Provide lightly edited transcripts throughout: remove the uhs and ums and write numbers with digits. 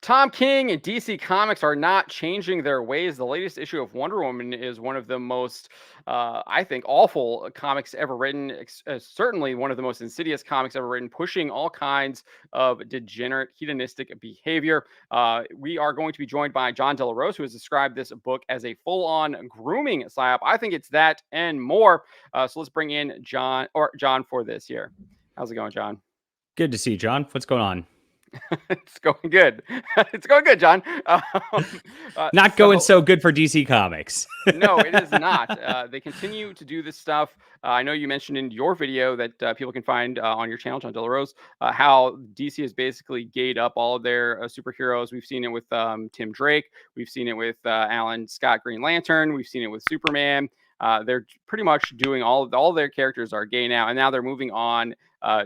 Tom King and DC Comics are not changing their ways. The latest issue of Wonder Woman is one of the most, I think, awful comics ever written. Certainly one of the most insidious comics ever written, pushing all kinds of degenerate, hedonistic behavior. We are going to be joined by John De La Rose, who has described this book as a full-on grooming psyop. I think it's that and more. So let's bring in John for this here. How's it going, John? Good to see you, John. What's going on? It's going good. It's going good, John. Not going so good for DC Comics. No, it is not. They continue to do this stuff. I know you mentioned in your video that people can find on your channel, John De La Rose, how DC has basically gayed up all of their superheroes. We've seen it with Tim Drake. We've seen it with Alan Scott Green Lantern. We've seen it with Superman. They're pretty much doing all their characters are gay now, and now they're moving on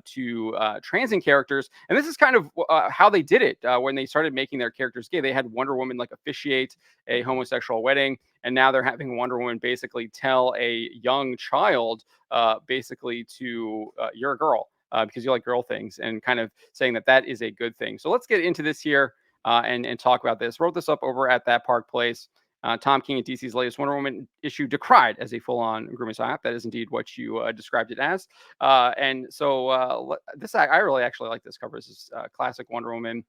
to transing characters. And this is kind of how they did it when they started making their characters gay. They had Wonder Woman like officiate a homosexual wedding, and now they're having Wonder Woman basically tell a young child basically to you're a girl because you like girl things, and kind of saying that is a good thing. So let's get into this here and talk about this. Wrote this up over at That Park Place. Tom King and DC's latest Wonder Woman issue decried as a full-on grooming psyop. That is indeed what you described it as. And so this, I really actually like this cover. This is classic Wonder Woman,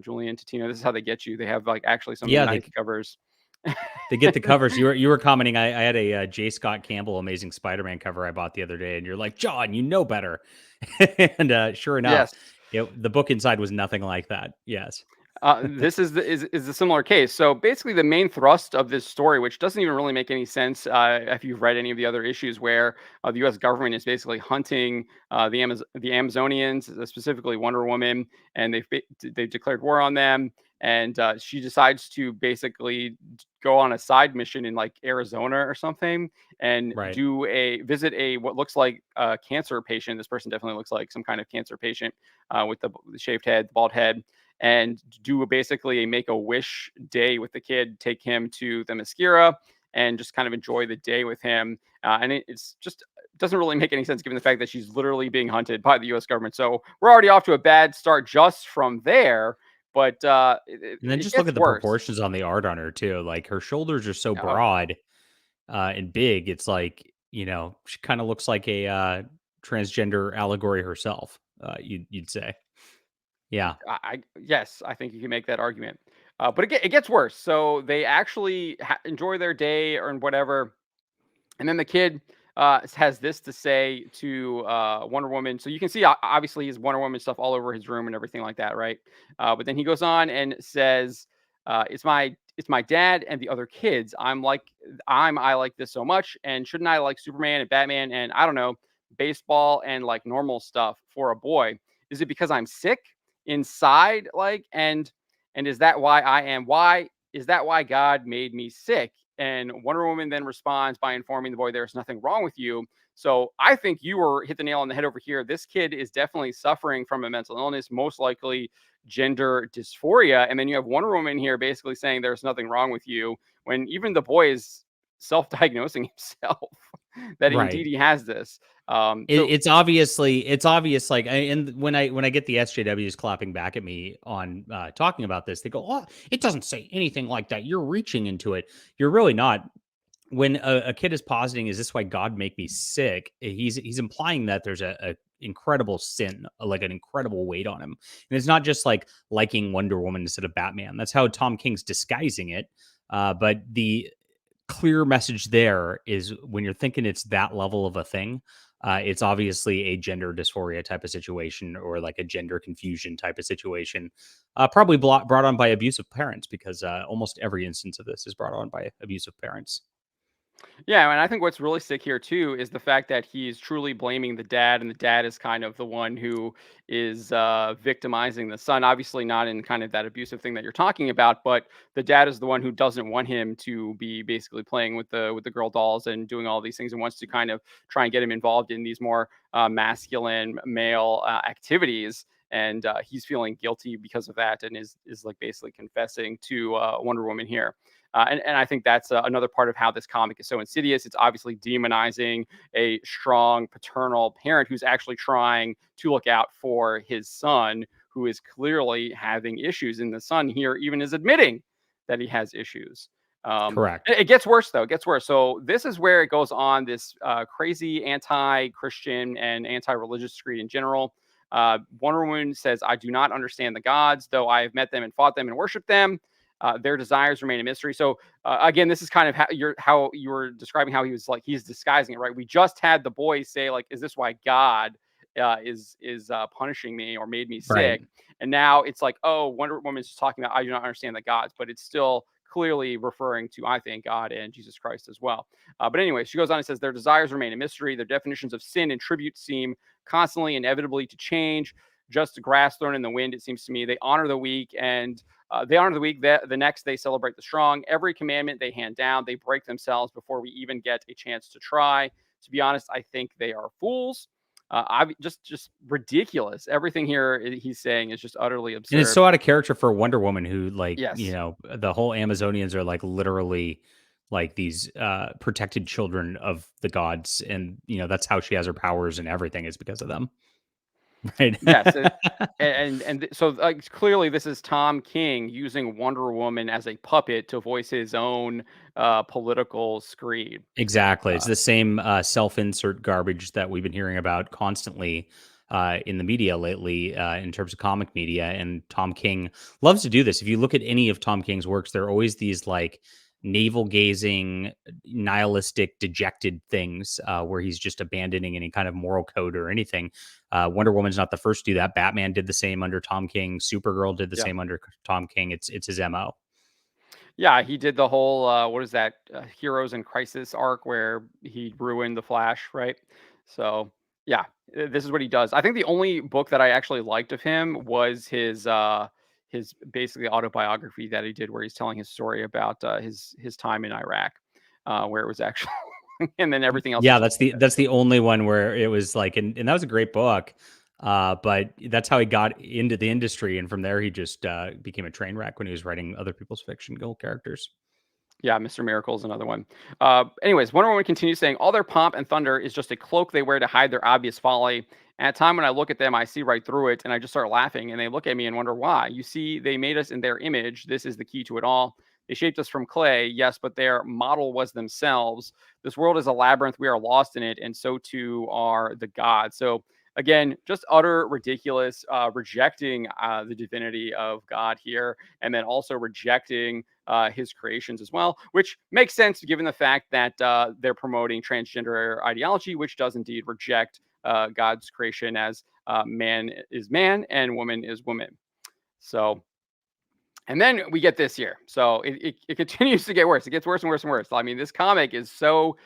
Julian Totino. This is how they get you. They have like actually some nice covers. They get the covers. You were commenting. I had a J. Scott Campbell Amazing Spider-Man cover I bought the other day, and you're like, John, you know better. And sure enough, yes. The book inside was nothing like that. Yes. This is a similar case. So basically, the main thrust of this story, which doesn't even really make any sense if you've read any of the other issues, where the U.S. government is basically hunting the Amazonians, specifically Wonder Woman, and they've declared war on them. And she decides to basically go on a side mission in like Arizona or something, and visit a what looks like a cancer patient. This person definitely looks like some kind of cancer patient with the shaved head, the bald head. And do basically a Make-A-Wish day with the kid, take him to the Mascara and just kind of enjoy the day with him. And it's just doesn't really make any sense given the fact that she's literally being hunted by the U.S. government. So we're already off to a bad start just from there. But and then just look at the proportions on the art on her too. Like her shoulders are so broad and big. It's like, she kind of looks like a transgender allegory herself. You'd say. Yeah. Yes, I think you can make that argument. But it gets worse. So they actually enjoy their day or whatever. And then the kid has this to say to Wonder Woman. So you can see, obviously, his Wonder Woman stuff all over his room and everything like that, right? But then he goes on and says, it's my dad and the other kids. I like this so much. And shouldn't I like Superman and Batman and, I don't know, baseball and like normal stuff for a boy? Is it because I'm sick inside, like, and is that is that why God made me sick? And Wonder Woman then responds by informing the boy there's nothing wrong with you. So I think you were hit the nail on the head over here. This kid is definitely suffering from a mental illness, most likely gender dysphoria. And then you have Wonder Woman here basically saying there's nothing wrong with you, when even the boy is self-diagnosing himself that indeed he has this. It's obvious. Like, and when I get the SJWs clapping back at me on talking about this, they go, "Oh, it doesn't say anything like that. You're reaching into it. You're really not." When a kid is positing, "Is this why God make me sick?" He's implying that there's a incredible sin, like an incredible weight on him, and it's not just like liking Wonder Woman instead of Batman. That's how Tom King's disguising it. But the clear message there is when you're thinking it's that level of a thing, it's obviously a gender dysphoria type of situation, or like a gender confusion type of situation, probably brought on by abusive parents, because almost every instance of this is brought on by abusive parents. Yeah, and I think what's really sick here too is the fact that he's truly blaming the dad, and the dad is kind of the one who is victimizing the son. Obviously, not in kind of that abusive thing that you're talking about, but the dad is the one who doesn't want him to be basically playing with the girl dolls and doing all these things, and wants to kind of try and get him involved in these more masculine male activities. And he's feeling guilty because of that, and is like basically confessing to Wonder Woman here. And I think that's another part of how this comic is so insidious. It's obviously demonizing a strong paternal parent who's actually trying to look out for his son, who is clearly having issues. And the son here even is admitting that he has issues. Correct. It gets worse, though. It gets worse. So this is where it goes on this crazy anti-Christian and anti-religious screed in general. Wonder Woman says, "I do not understand the gods, though I have met them and fought them and worshipped them. Their desires remain a mystery." So again, this is kind of how you were describing how he was like he's disguising it, right? We just had the boys say like, "Is this why God is punishing me or made me Right. sick?" And now it's like, oh, Wonder Woman's just talking about I do not understand the gods, but it's still clearly referring to, I think, God and Jesus Christ as well. But anyway, she goes on and says, "Their desires remain a mystery. Their definitions of sin and tribute seem constantly, inevitably to change. Just grass thrown in the wind, it seems to me. They honor the weak and they honor the weak. The next, they celebrate the strong. Every commandment they hand down, they break themselves before we even get a chance to try. To be honest, I think they are fools." I just ridiculous. Everything here he's saying is just utterly And it's absurd. so out of character for Wonder Woman, who, like, Yes. the whole Amazonians are like literally like these protected children of the gods, and that's how she has her powers and everything is because of them, right? Yes, so like clearly this is Tom King using Wonder Woman as a puppet to voice his own political screed. Exactly. It's Uh, the same self-insert garbage that we've been hearing about constantly in the media lately, in terms of comic media. And Tom King loves to do this. If you look at any of Tom King's works, there are always these like navel-gazing, nihilistic, dejected things where he's just abandoning any kind of moral code or anything. Wonder Woman's not the first to do that. Batman did the same under Tom King. Supergirl did the yeah. same under Tom King. It's his MO. Yeah, he did the whole what is that Heroes in Crisis arc where he ruined the Flash, right? So yeah, this is what he does. I think the only book that I actually liked of him was his basically autobiography that he did, where he's telling his story about his time in Iraq, where it was actually, and then everything else is Yeah, just that's the only one where it was like, and that was a great book. But that's how he got into the industry, and from there he just became a train wreck when he was writing other people's fictional characters. yeah, Mr. Miracle is another one. Anyways, Wonder Woman continues saying, "All their pomp and thunder is just a cloak they wear to hide their obvious folly. At a time when I look at them, I see right through it, and I just start laughing, and they look at me and wonder why. You see, they made us in their image. This is the key to it all. They shaped us from clay, yes, but their model was themselves. This world is a labyrinth. We are lost in it, and so too are the gods." So, again, just utter ridiculous, rejecting the divinity of God here, and then also rejecting his creations as well, which makes sense given the fact that they're promoting transgender ideology, which does indeed reject God's creation as man is man and woman is woman. So, and then we get this here. So it continues to get worse. It gets worse and worse and worse. I mean, this comic is so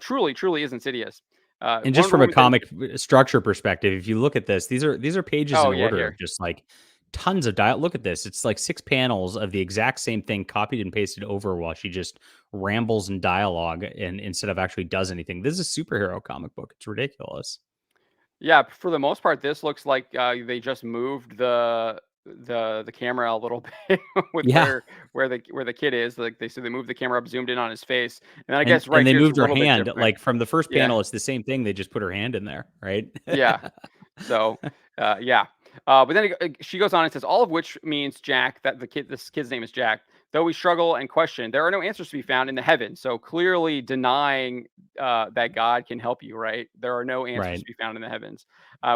truly is insidious. And just Wonder from a Woman then, comic structure perspective, if you look at this, these are pages oh in yeah, order of here. just like tons of dial. Look at this; it's like 6 panels of the exact same thing copied and pasted over, while she just rambles in dialogue and instead of actually does anything. This is a superhero comic book. It's ridiculous. Yeah, for the most part, this looks like they just moved the camera a little bit with Yeah. where the kid is. Like they moved the camera up, zoomed in on his face, and then I And guess and right they here it's a moved her little bit hand, different. like, from the first Yeah, panel, it's the same thing, they just put her hand in there, right? yeah. So, yeah. But then she goes on and says, all of which means Jack, that this kid's name is Jack. Though we struggle and question, there are no answers to be found in the heavens. So clearly denying that God can help you, right? There are no answers to Right. be found in the heavens.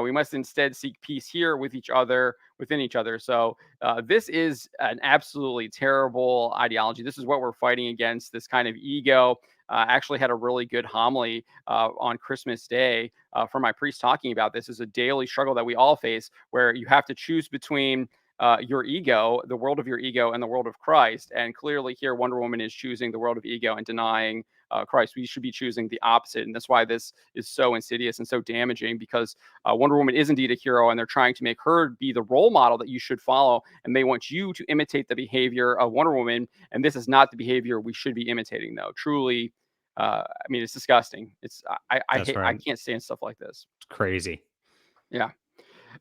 We must instead seek peace here with each other, within each other. So this is an absolutely terrible ideology. This is what we're fighting against. This kind of ego. Actually had a really good homily on Christmas Day from my priest talking about this is a daily struggle that we all face, where you have to choose between your ego, the world of your ego, and the world of Christ. And clearly, here Wonder Woman is choosing the world of ego and denying Christ. We should be choosing the opposite, and that's why this is so insidious and so damaging. Because Wonder Woman is indeed a hero, and they're trying to make her be the role model that you should follow, and they want you to imitate the behavior of Wonder Woman. And this is not the behavior we should be imitating, though. Truly, I mean, it's disgusting. It's That's I right. can't stand stuff like this. It's crazy. Yeah.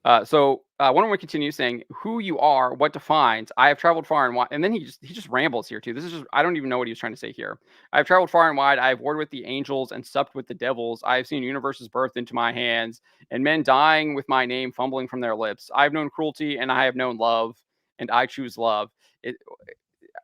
Wonder Woman continues saying, "Who you are, what defines? I have traveled far and wide." And then he just rambles here too. This is just I don't even know what he was trying to say here. "I have traveled far and wide. I have warred with the angels and supped with the devils. I have seen universes birthed into my hands, and men dying with my name fumbling from their lips. I have known cruelty and I have known love, and I choose love." It,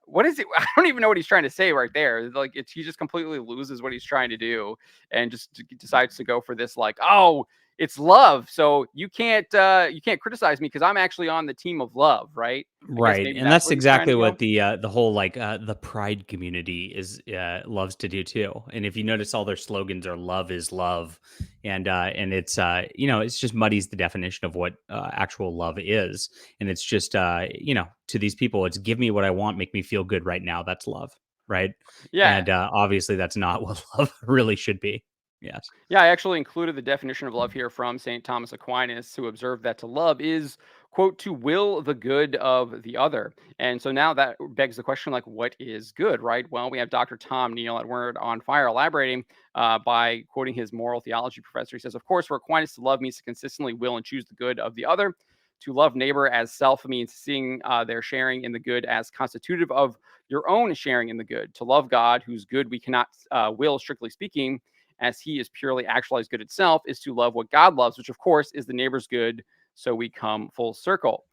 what is it? I don't even know what he's trying to say right there. Like he just completely loses what he's trying to do and just decides to go for this like, oh, it's love. So you can't criticize me because I'm actually on the team of love, right? I guess Right, maybe and that's that's what he's trying to exactly go. what the whole, like, the pride community is, loves to do too, and if you notice all their slogans are "Love is love," and it's, it's just muddies the definition of what, actual love is, and it's just, to these people, it's "Give me what I want, make me feel good right now," that's love, right? Yeah, And, obviously, that's not what love really should be. Yes. Yeah, I actually included the definition of love here from St. Thomas Aquinas, who observed that to love is, quote, to will the good of the other. And so now that begs the question, like, what is good, right? Well, we have Dr. Tom Neal at Word on Fire elaborating by quoting his moral theology professor. He says, of course, for Aquinas, to love means to consistently will and choose the good of the other. To love neighbor as self means seeing their sharing in the good as constitutive of your own sharing in the good. To love God, whose good we cannot will, strictly speaking, as he is purely actualized good itself, is to love what God loves, which of course is the neighbor's good. So we come full circle.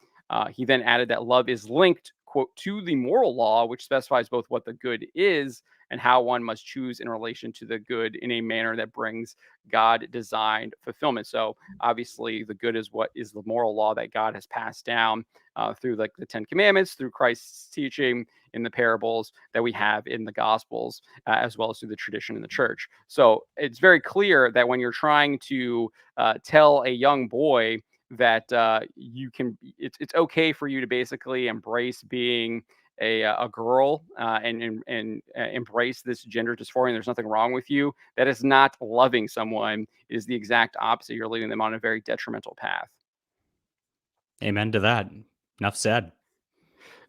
He then added that love is linked, quote, to the moral law, which specifies both what the good is and how one must choose in relation to the good in a manner that brings God designed fulfillment. So obviously, the good is what is the moral law that God has passed down through like the Ten Commandments, through Christ's teaching in the parables that we have in the Gospels, as well as through the tradition in the church. So it's very clear that when you're trying to tell a young boy that it's okay for you to basically embrace being a girl and embrace this gender dysphoria, and there's nothing wrong with you. That is not loving someone. It is the exact opposite. You're leading them on a very detrimental path. Amen to that. Enough said.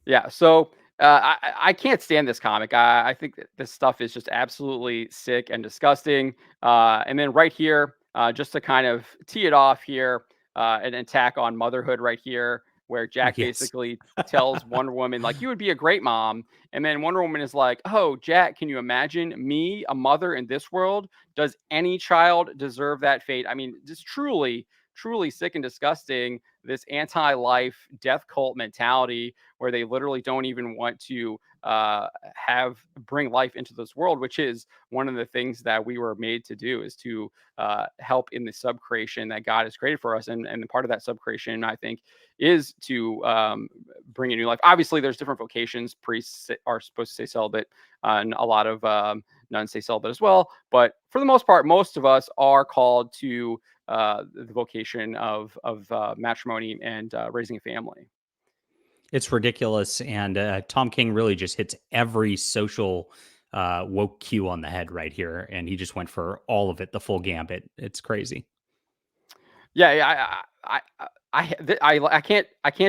Yeah, so I can't stand this comic. I think that this stuff is just absolutely sick and disgusting. And then right here, just to kind of tee it off here, an attack on motherhood right here, where Jack Yes. basically tells Wonder Woman like, "You would be a great mom," and then Wonder Woman is like, "Oh, Jack, can you imagine me, a mother in this world? Does any child deserve that fate?" I mean, just truly, truly sick and disgusting. This anti-life death cult mentality where they literally don't even want to have bring life into this world, which is one of the things that we were made to do, is to help in the subcreation that God has created for us. And part of that subcreation, I think, is to bring a new life. Obviously, there's different vocations. Priests are supposed to stay celibate, and a lot of nuns stay celibate as well. But for the most part, most of us are called to the vocation of matrimony and raising a family. It's ridiculous, and, Tom King really just hits every social, woke cue on the head right here, and he just went for all of it, the full gambit. It's crazy. Yeah, yeah, I can't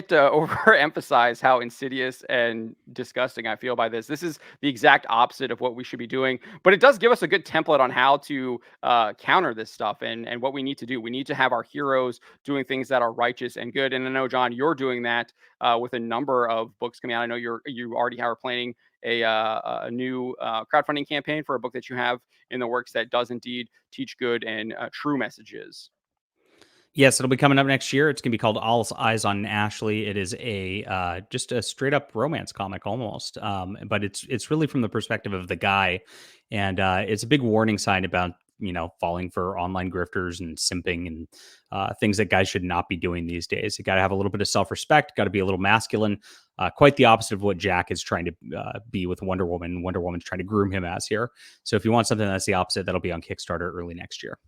overemphasize how insidious and disgusting I feel by this. This is the exact opposite of what we should be doing, but it does give us a good template on how to counter this stuff and what we need to do. We need to have our heroes doing things that are righteous and good. And I know, John, you're doing that with a number of books coming out. I know you already are planning a new crowdfunding campaign for a book that you have in the works that does indeed teach good and true messages. Yes, it'll be coming up next year. It's gonna be called All Eyes on Ashley. It is a, just a straight up romance comic almost, but it's really from the perspective of the guy, and, it's a big warning sign about, falling for online grifters and simping and, things that guys should not be doing these days. You gotta have a little bit of self-respect, gotta be a little masculine, quite the opposite of what Jack is trying to, be with Wonder Woman. Wonder Woman's trying to groom him as here. So if you want something that's the opposite, that'll be on Kickstarter early next year.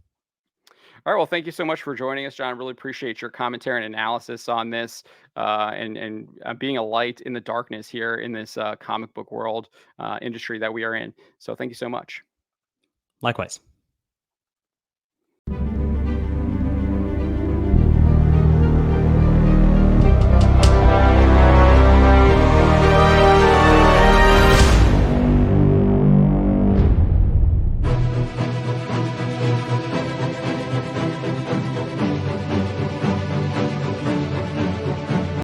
All right. Well, thank you so much for joining us, John. Really appreciate your commentary and analysis on this, and being a light in the darkness here in this comic book world industry that we are in. So, thank you so much. Likewise.